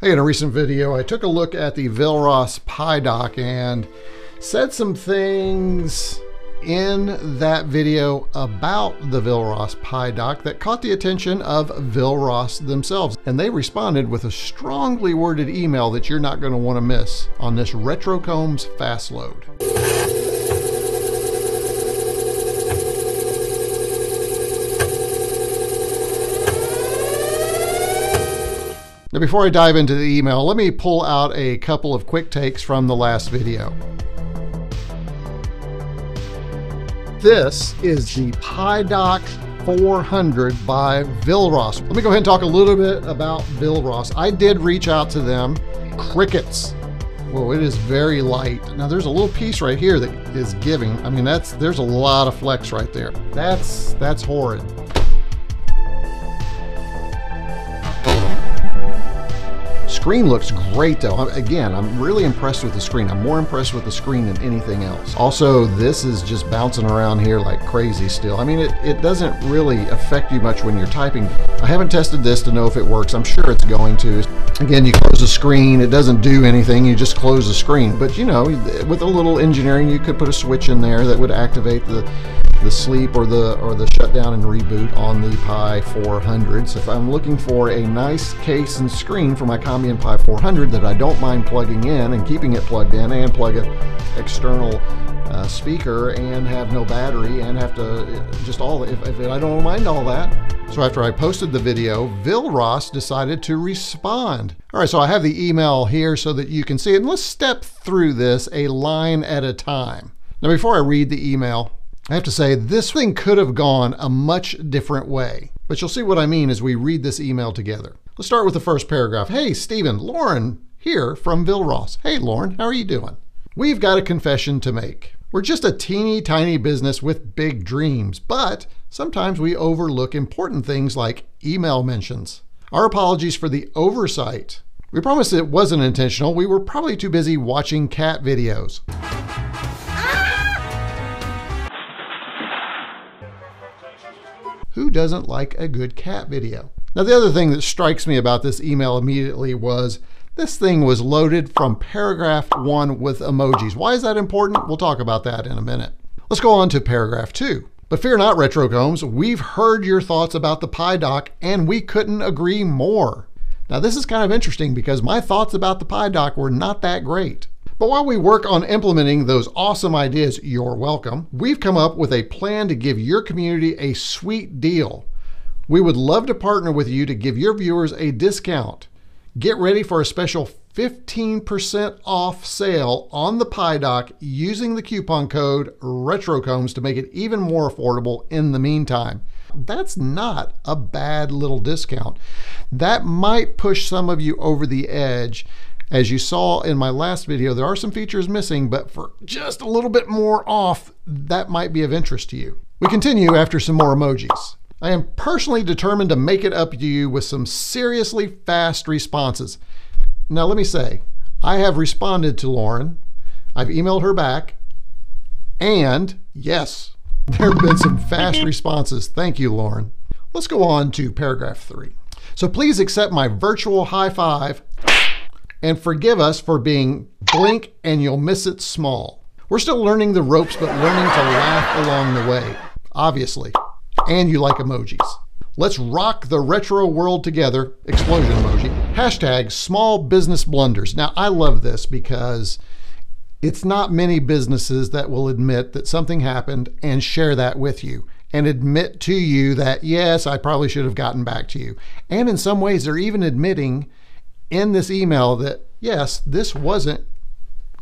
Hey, in a recent video, I took a look at the Vilros PiDock and said some things in that video about the Vilros PiDock that caught the attention of Vilros themselves. And they responded with a strongly worded email that you're not going to want to miss on this retroCombs fast load. Now, before I dive into the email, let me pull out a couple of quick takes from the last video. This is the PiDock 400 by Vilros. Let me go ahead and talk a little bit about Vilros. I did reach out to them. Crickets. Well, it is very light. Now there's a little piece right here that is giving. I mean, there's a lot of flex right there. That's horrid. Screen looks great though. Again, I'm really impressed with the screen. I'm more impressed with the screen than anything else. Also, this is just bouncing around here like crazy still. I mean, it doesn't really affect you much when you're typing. I haven't tested this to know if it works. I'm sure it's going to. Again, you close the screen, it doesn't do anything, you just close the screen. But you know, with a little engineering, you could put a switch in there that would activate the sleep or the shutdown and reboot on the Pi 400. So if I'm looking for a nice case and screen for my Combien Pi 400 that I don't mind plugging in and keeping it plugged in, and plug an external speaker and have no battery and have to just if I don't mind all that. So after I posted the video, Vilros decided to respond. All right, so I have the email here so that you can see it, and let's step through this a line at a time. Now, before I read the email, I have to say this thing could have gone a much different way, but you'll see what I mean as we read this email together. Let's start with the first paragraph. Hey, Stephen, Lauren here from Vilros. Hey, Lauren, how are you doing? We've got a confession to make. We're just a teeny tiny business with big dreams, but sometimes we overlook important things like email mentions. Our apologies for the oversight. We promise it wasn't intentional. We were probably too busy watching cat videos. Who doesn't like a good cat video? Now, the other thing that strikes me about this email immediately was this thing was loaded from paragraph 1 with emojis. Why is that important? We'll talk about that in a minute. Let's go on to paragraph 2. But fear not, retroCombs, we've heard your thoughts about the PiDock and we couldn't agree more. Now, this is kind of interesting because my thoughts about the PiDock were not that great. But while we work on implementing those awesome ideas, you're welcome, we've come up with a plan to give your community a sweet deal. We would love to partner with you to give your viewers a discount. Get ready for a special 15% off sale on the PiDock using the coupon code retroCombs to make it even more affordable in the meantime. That's not a bad little discount. That might push some of you over the edge. As you saw in my last video, there are some features missing, but for just a little bit more off, that might be of interest to you. We continue after some more emojis. I am personally determined to make it up to you with some seriously fast responses. Now let me say, I have responded to Lauren, I've emailed her back, and yes, there have been some fast responses. Thank you, Lauren. Let's go on to paragraph 3. So please accept my virtual high five and forgive us for being blink and you'll miss it small. We're still learning the ropes, but learning to laugh along the way, obviously. And you like emojis. Let's rock the retro world together. Explosion emoji. Hashtag small business blunders. Now, I love this because it's not many businesses that will admit that something happened and share that with you and admit to you that, yes, I probably should have gotten back to you. And in some ways, they're even admitting in this email that, yes, this wasn't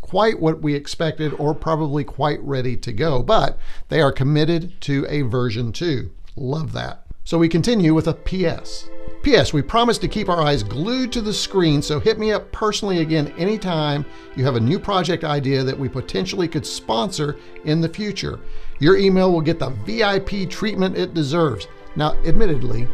quite what we expected or probably quite ready to go, but they are committed to a version 2. Love that. So we continue with a PS. PS, we promise to keep our eyes glued to the screen, so hit me up personally again anytime you have a new project idea that we potentially could sponsor in the future. Your email will get the VIP treatment it deserves. Now, admittedly,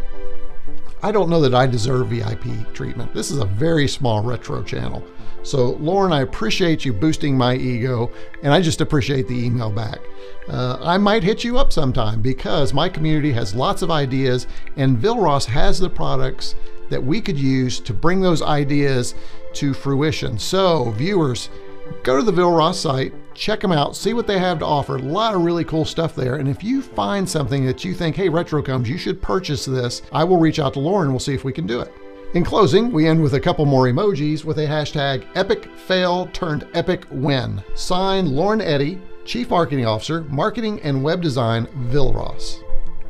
I don't know that I deserve VIP treatment. This is a very small retro channel. So Lauren, I appreciate you boosting my ego, and I just appreciate the email back. I might hit you up sometime because my community has lots of ideas and Vilros has the products that we could use to bring those ideas to fruition. So viewers, go to the Vilros site, check them out, see what they have to offer. A lot of really cool stuff there. And if you find something that you think, hey, retroCombs, you should purchase this, I will reach out to Lauren. We'll see if we can do it. In closing, we end with a couple more emojis with a hashtag epic fail turned epic win. Signed, Lauren Eddy, Chief Marketing Officer, Marketing and Web Design, Vilros.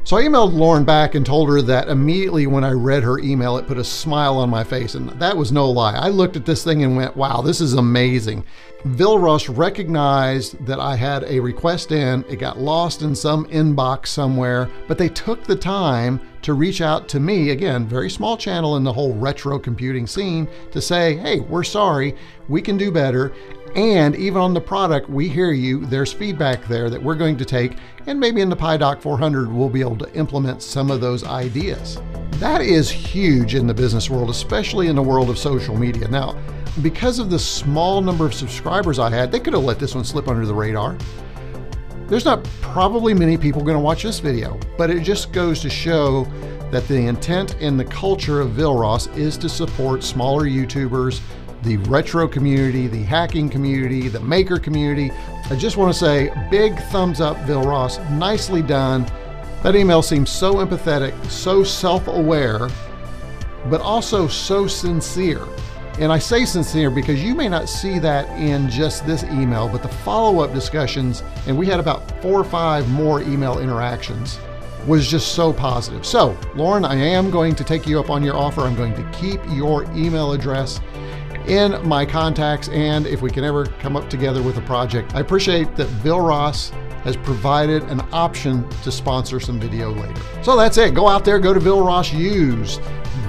So I emailed Lauren back and told her that immediately when I read her email, it put a smile on my face, and that was no lie. I looked at this thing and went, wow, this is amazing. Vilros recognized that I had a request in, it got lost in some inbox somewhere, but they took the time to reach out to me, again, very small channel in the whole retro computing scene, to say, hey, we're sorry, we can do better. And even on the product, we hear you, there's feedback there that we're going to take, and maybe in the PiDock 400, we'll be able to implement some of those ideas. That is huge in the business world, especially in the world of social media. Now, because of the small number of subscribers I had, they could have let this one slip under the radar. There's not probably many people going to watch this video, but it just goes to show that the intent and the culture of Vilros is to support smaller YouTubers, the retro community, the hacking community, the maker community. I just want to say big thumbs up, Vilros, nicely done. That email seems so empathetic, so self-aware, but also so sincere. And I say sincere because you may not see that in just this email, but the follow-up discussions, and we had about 4 or 5 more email interactions, was just so positive. So, Lauren, I am going to take you up on your offer. I'm going to keep your email address in my contacts, and if we can ever come up together with a project. I appreciate that Vilros has provided an option to sponsor some video later. So that's it. Go out there, go to Vilros, use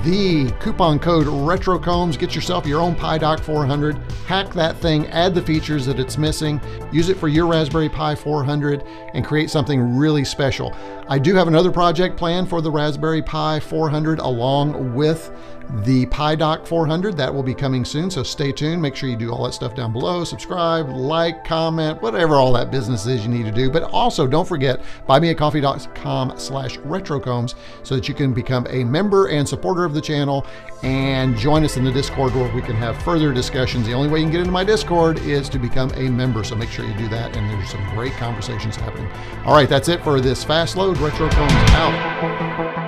the coupon code retroCombs, get yourself your own PiDock 400, hack that thing, add the features that it's missing, use it for your Raspberry Pi 400, and create something really special. I do have another project planned for the Raspberry Pi 400 along with the PiDock 400. That will be coming soon, so stay tuned. Make sure you do all that stuff down below. Subscribe, like, comment, whatever all that business is you need to do. But also don't forget, buymeacoffee.com/retrocombs so that you can become a member and supporter of the channel and join us in the Discord where we can have further discussions. The only way you can get into my Discord is to become a member, so make sure you do that, and there's some great conversations happening. All right, that's it for this fast load. retroCombs out.